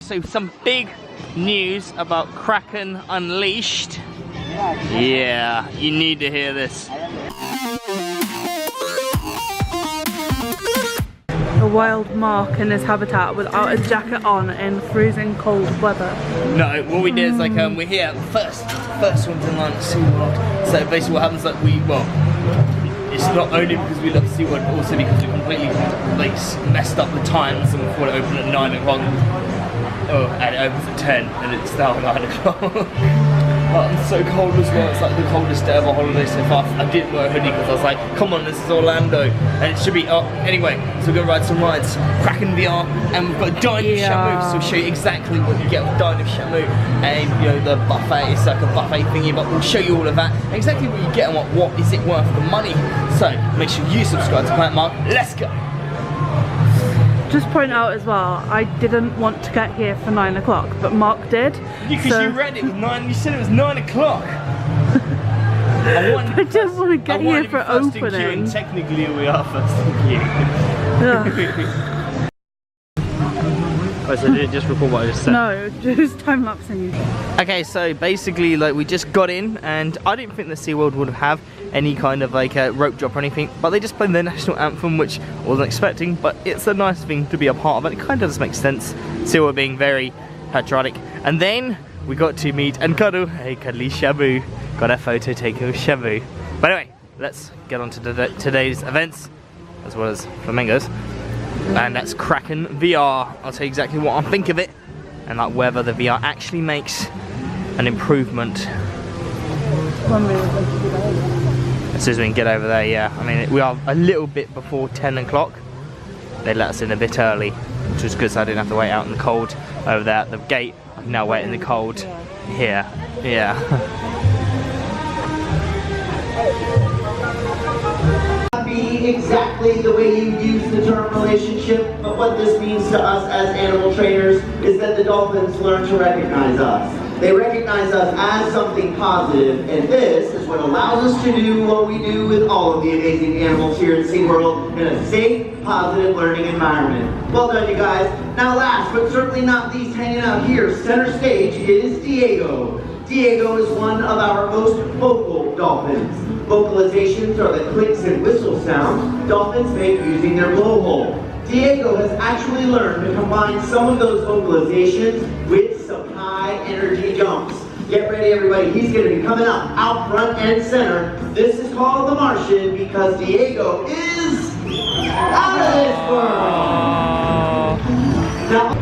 So some big news about Kracken Unleashed. Yeah, you need to hear this. A wild Mark in his habitat without a jacket on in freezing cold weather. No, what we did is like we're here first ones in line at SeaWorld. So basically what happens is like it's not only because we love SeaWorld, but also because we completely like messed up the times and we thought it opened at 9 o'clock. Oh, and it opens at 10 and it's now 9 o'clock. But I'm so cold as well, it's like the coldest day of our holiday so far. I didn't wear a hoodie because I was like, come on, this is Orlando. And it should be up. Anyway, so we're gonna ride some rides. Kracken VR, and we've got Dine of Shamu, so we'll show you exactly what you get with Dine of Shamu. And you know, the buffet is like a buffet thingy, but we'll show you all of that. And exactly what you get and what is it worth the money. So make sure you subscribe to Planet Mark. Let's go. Just point out as well, I didn't want to get here for 9 o'clock, but Mark did. Because you read it was 9, you said it was 9 o'clock. I just want to get here for opening. Technically we are first in queue. Oh, so did it just record what I just said? No, just time-lapsing. Okay, so basically like we just got in and I didn't think the SeaWorld would have any kind of like a rope drop or anything, but they just played their national anthem, which I wasn't expecting, but it's a nice thing to be a part of and it kind of does make sense. SeaWorld being very patriotic. And then we got to meet and cuddle a cuddly Shamu. Got a photo taken with Shamu. But anyway, let's get on to today's events as well as flamingos. And that's Kracken VR. I'll tell you exactly what I think of it and like whether the VR actually makes an improvement. As soon as we can get over there, yeah. I mean, we are a little bit before 10 o'clock. They let us in a bit early, which was good so I didn't have to wait out in the cold over there at the gate. I can now wait in the cold here. Yeah. Exactly the way you use the term relationship, but what this means to us as animal trainers is that the dolphins learn to recognize us. They recognize us as something positive, and this is what allows us to do what we do with all of the amazing animals here at SeaWorld in a safe, positive learning environment. Well done, you guys. Now last, but certainly not least, hanging out here, center stage is Diego. Diego is one of our most vocal dolphins. Vocalizations are the clicks and whistle sounds dolphins make using their blowhole. Diego has actually learned to combine some of those vocalizations with some high energy jumps. Get ready everybody, he's going to be coming up out front and center. This is called the Martian because Diego is out of this world. Now,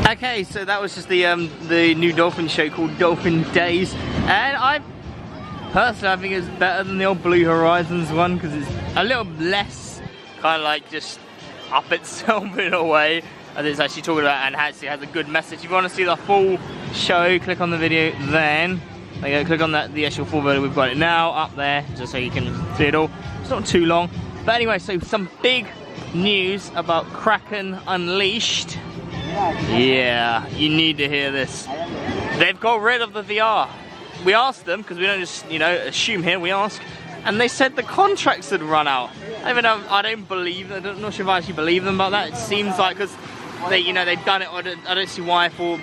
Okay, so that was just the new dolphin show called Dolphin Days, and I think it's better than the old Blue Horizons one because it's a little less kind of like just up itself in a way, and it's actually talking about and actually has a good message. If you want to see the full show, click on the video then. There you go, click on the actual full video. We've got it now up there just so you can see it all. It's not too long, but anyway, so some big news about Kracken Unleashed. Yeah, you need to hear this. They've got rid of the VR. We asked them, because we don't just, you know, assume here, we ask, and they said the contracts had run out. I don't believe, I'm not sure if I actually believe them about that. It seems like, because they, you know, they've done it, I don't see why for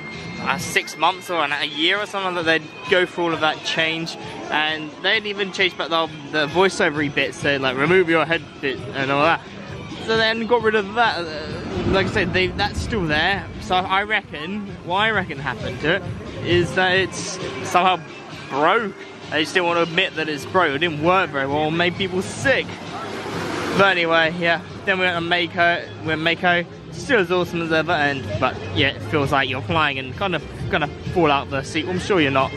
6 months or a year or something that they'd go through all of that change. And they didn't even change back the voiceover bits, so like remove your head bit and all that. So then got rid of that. Like I said, that's still there. So I reckon, what I reckon happened to it is that it's somehow broke. They just didn't want to admit that it's broke. It didn't work very well, made people sick. But anyway, yeah. Then we went to Mako. Still as awesome as ever, but yeah, it feels like you're flying and kind of gonna fall out of the seat. Well, I'm sure you're not.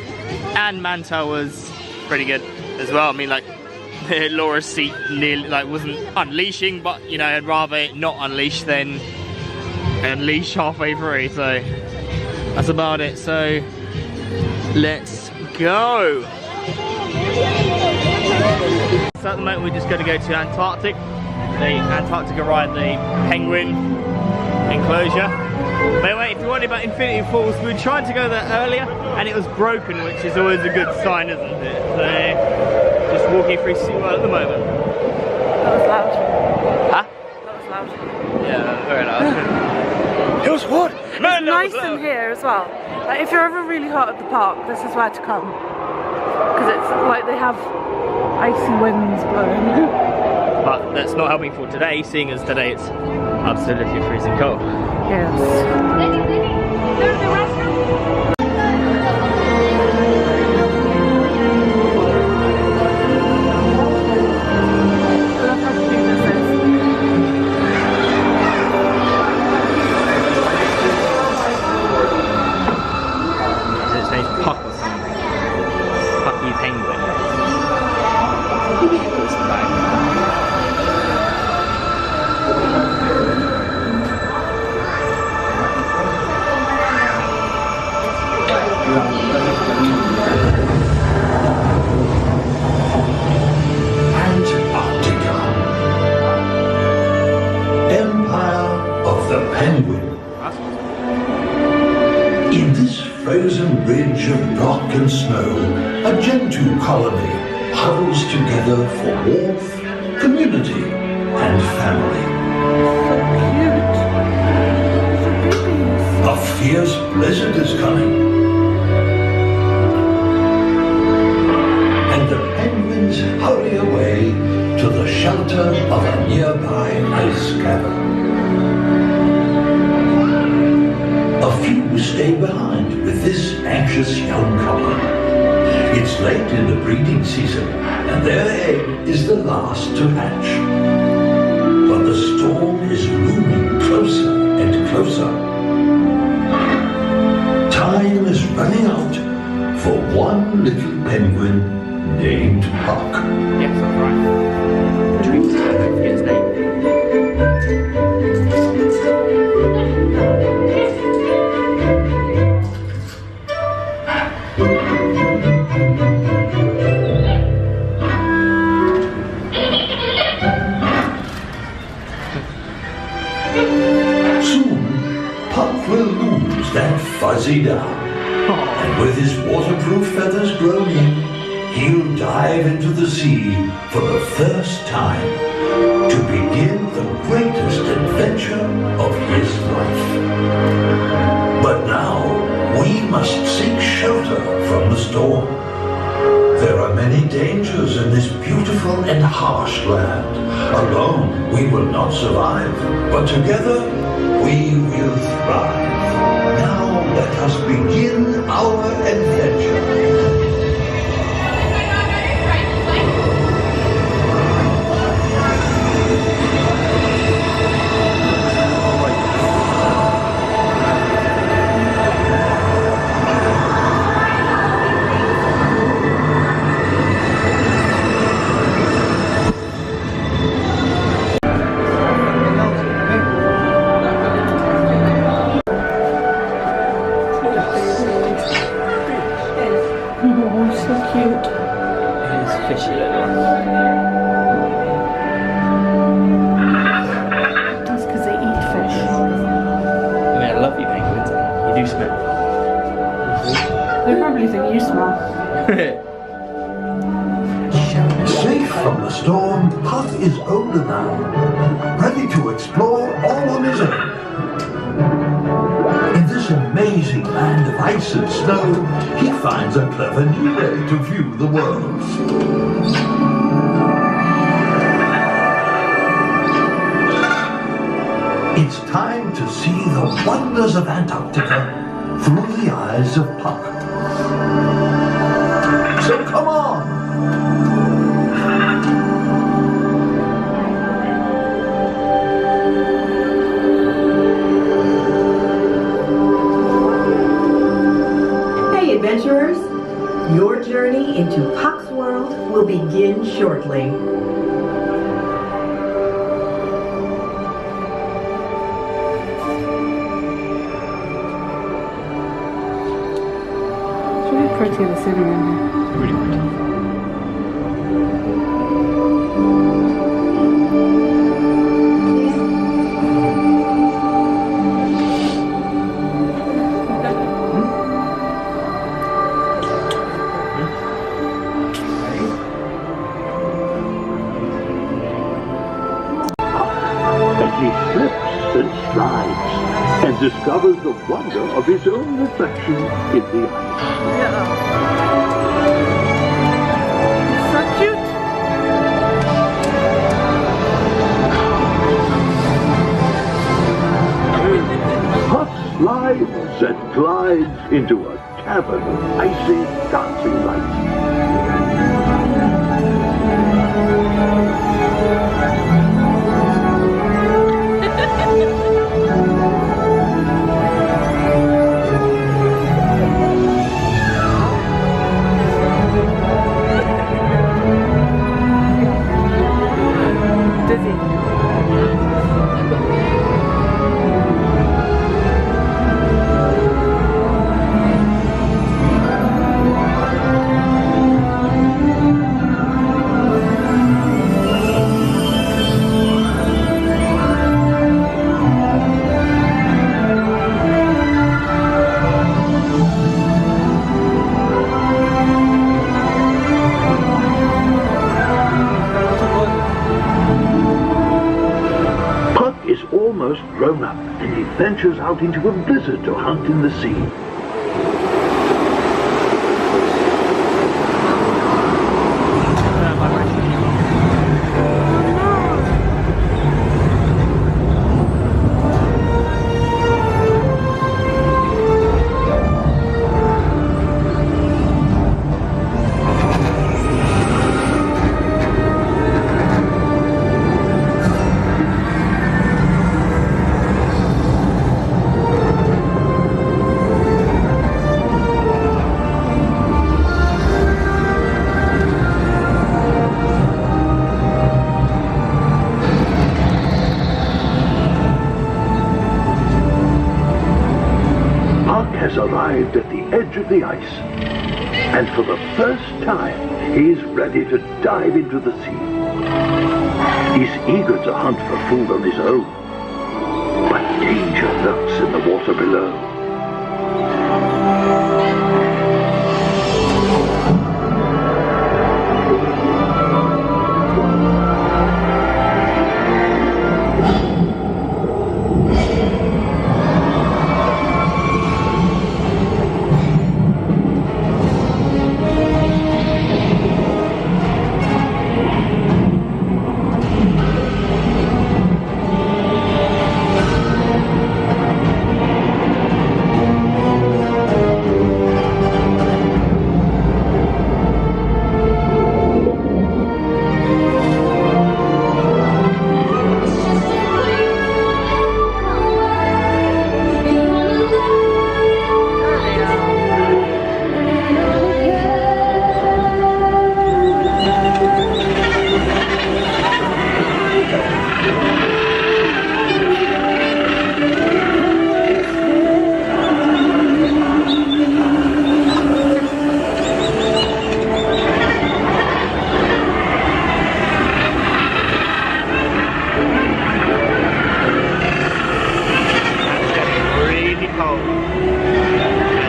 And Manta was pretty good as well. I mean, like Laura's seat nearly like wasn't unleashing, but you know, I'd rather it not unleash than unleash halfway through. So that's about it. So let's go. So at the moment we're just going to go to Antarctic. The Antarctica ride, the penguin enclosure. By the way, if you're wondering about Infinity Falls, we were trying to go there earlier and it was broken, which is always a good sign, isn't it? So, just walking through Seaworld at the moment. That was loud. Huh? That was loud. Yeah, very loud. It was what? Man, It's nice in here as well. Like, if you're ever really hot at the park, this is where to come. Because it's like they have icy winds blowing. But that's not helping for today, seeing as today it's absolutely freezing cold. Yes. Its name's Puck or something. Pucky penguin. Antarctica. Empire of the Penguin. In this frozen ridge of rock and snow, a gentoo colony huddles together for warmth, community, and family. A fierce blizzard is coming, and the penguins hurry away to the shelter of a nearby ice cavern. A few stay behind with this anxious young couple. It's late in the breeding season, and their egg is the last to hatch. But the storm is looming closer and closer. Time is running out for one little penguin named Puck. Yes, that's right. Dreams to forget his name. Soon, Puck will lose that fuzzy down. And with his waterproof feathers grown in, he'll dive into the sea for the first time to begin the greatest adventure of his life. But now, we must seek shelter from the storm. There are many dangers in this beautiful and harsh land. Alone, we will not survive, but together, we will thrive. Now, let us begin our adventure. Fishy little. That's because they eat fish. I mean, I love you penguins. You do smell. They probably think you smell. Safe from the storm, Puck is older now, ready to explore all on his own. In this amazing land of ice and snow, he finds a clever new way to view the world. It's time to see the wonders of Antarctica through the eyes of Puck. So come on! Adventurers, your journey into Puck's world will begin shortly. It's really pretty, the city in here. Really pretty. and discovers the wonder of his own reflection in the ice. So cute. Puck slides and glides into a cavern of icy dancing lights. Almost grown up, and he ventures out into a blizzard to hunt in the sea. Has arrived at the edge of the ice, and for the first time he's ready to dive into the sea. He's eager to hunt for food on his own, but danger lurks in the water below.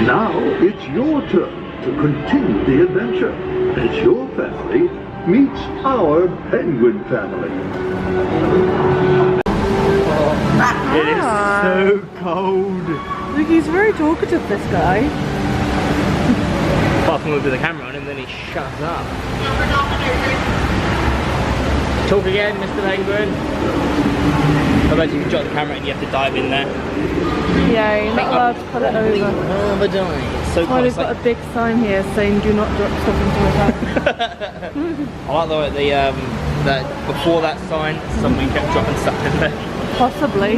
Now it's your turn to continue the adventure as your family meets our penguin family. It is so cold. Look, he's very talkative, this guy. Apart from with the camera on him, then he shuts up. Talk again, Mr. Penguin. Otherwise you can drop the camera and you have to dive in there. Yeah, you're not allowed to put it over. Oh, but it's so Oh, cold. they've got a big sign here saying do not drop stuff into the tank. I like the that before that sign, somebody kept dropping stuff in there. Possibly.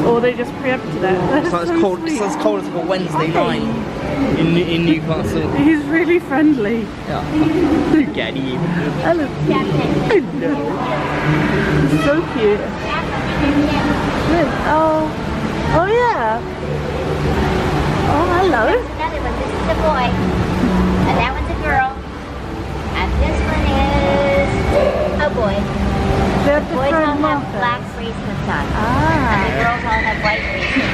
Or they just preempted it. It's like cold. It's as cold as a Wednesday night in Newcastle. He's really friendly. Yeah. Look at him. Hello. Hello. He's so cute. Oh. Oh yeah. Oh hello. There's another one. This is a boy. And that one's a girl. And this one is a boy. They're The boys all have black bracelets on. And the girls all have white bracelets.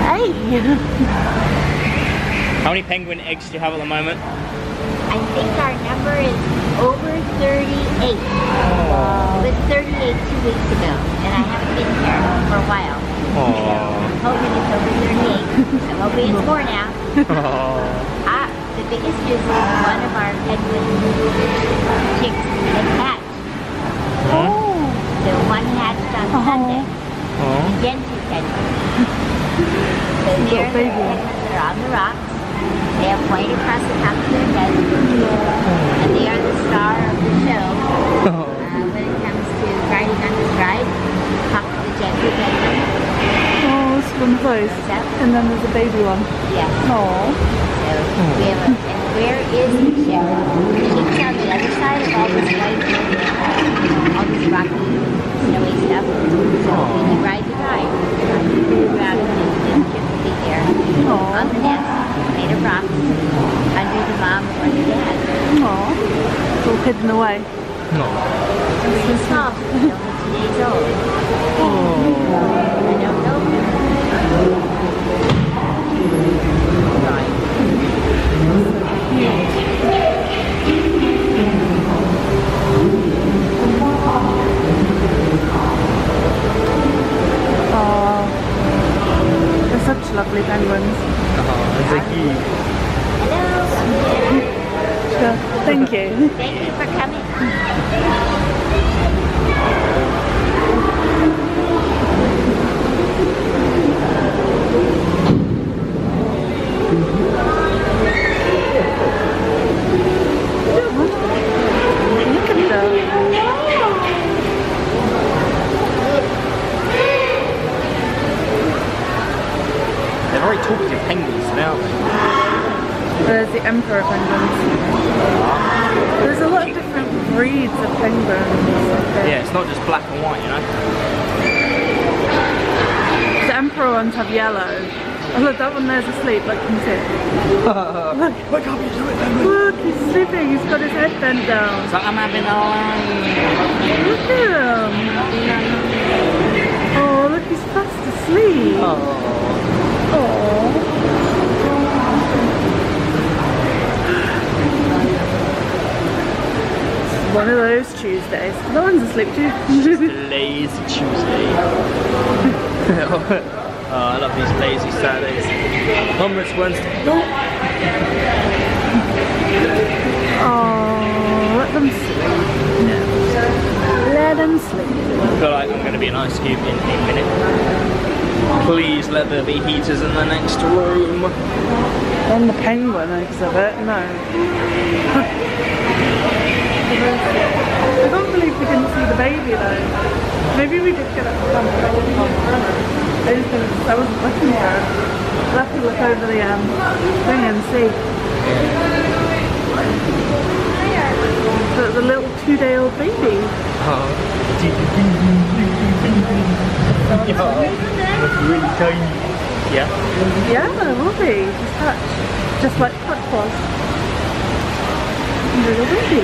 Hey. How many penguin eggs do you have at the moment? I think our number is over 38. Wow. It was 38 2 weeks ago, and I haven't been here for a while. So I'm hoping it's over 38. I'm hoping it's more now. The biggest is one of our penguin chicks had hatched. So one hatched on Sunday. Again, two penguins. So there are the penguins that are on the rocks. They have white across the top of their heads. And they are the star of the show. When it comes to riding on this ride, Puck the gently penguin. Oh, it's one of those. And then there's a baby one. Yes. Oh. So we have and where is the ship? The ship's on the other side of all this white, all this rocky, snowy stuff. So when you ride the ride, you around and the ship will be there. On the nest, made of rocks, under the mom or the dad. Oh. It's all hidden away. Really small, only 2 days old. I don't know. Oh, they're such lovely penguins. They're cute. Hello. Sure. Thank you. Thank you for coming. Look at them. They're very talkative penguins now, aren't they? There's the emperor penguins. There's a lot of different breeds of penguins. Yeah, it's not just black and white, you know. The emperor ones have yellow. Oh look, that one there's asleep, look, can you see it? Look, Wake up, you do it, penguin. look, he's sleeping, he's got his head bent down. So I'm having a Look at him. Oh, look, he's fast asleep. Oh. One of those Tuesdays. That one's asleep too. lazy Tuesday. Oh, I love these lazy Saturdays. Onwards Wednesday. No. Oh, let them sleep. Let them sleep. I feel like I'm going to be an ice cube in a minute. Please let there be heaters in the next room. On the penguin exhibit, no. I can't believe we didn't see the baby though. Maybe we did get it from I just didn't, I wasn't looking for it. We'll have to look over the thing and see. The little 2-day-old baby. That's really tiny. Yeah? Yeah, it will be. Just like Puck was. Little baby.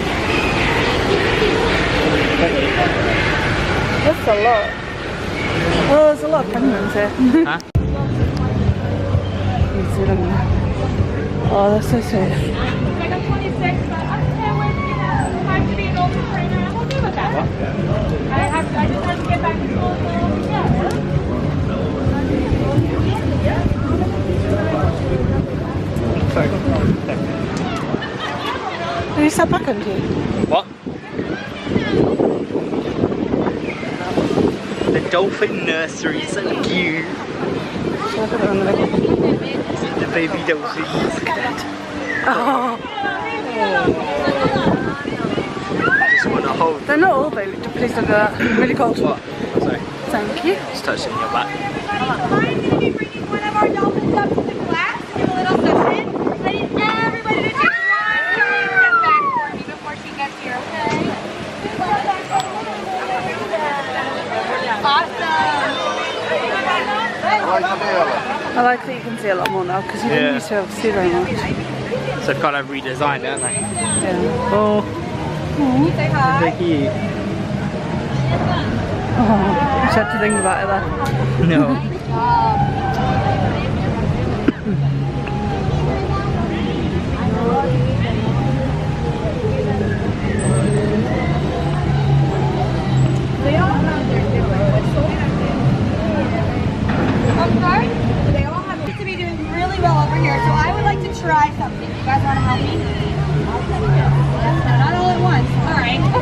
That's a lot. Oh, there's a lot of penguins here. Huh? You see them there. Oh, they're so sweet. Like I'm 26, but I'm time to be an older trainer. I'm okay with that. I just have to get back to school. Did you start back on you? What? The dolphin nursery is so cute. The baby dolphins. Oh. I just want to hold. They're not all baby. Please don't do that. Really cold. What? Sorry. Thank you. Just touch it in your back. Ryan's going to be bringing one of our dolphins up to class to do a little session. I need everybody to take 1 step back for me before she gets here, okay? Awesome. I like that you can see a lot more now because you didn't used to be able to see very much. So kind of redesigned, aren't they? Yeah. Oh, Say hi. they're cute. Oh, you just had to think about it there. No.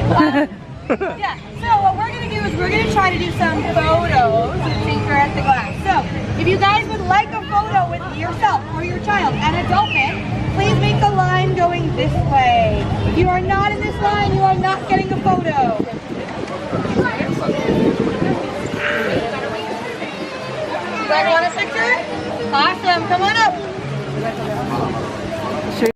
Yeah, so what we're going to do is we're going to try to do some photos with Tinker at the glass. So, if you guys would like a photo with yourself or your child and a dolphin, please make a line going this way. If you are not in this line, you are not getting a photo. You guys want a picture? Awesome, come on up.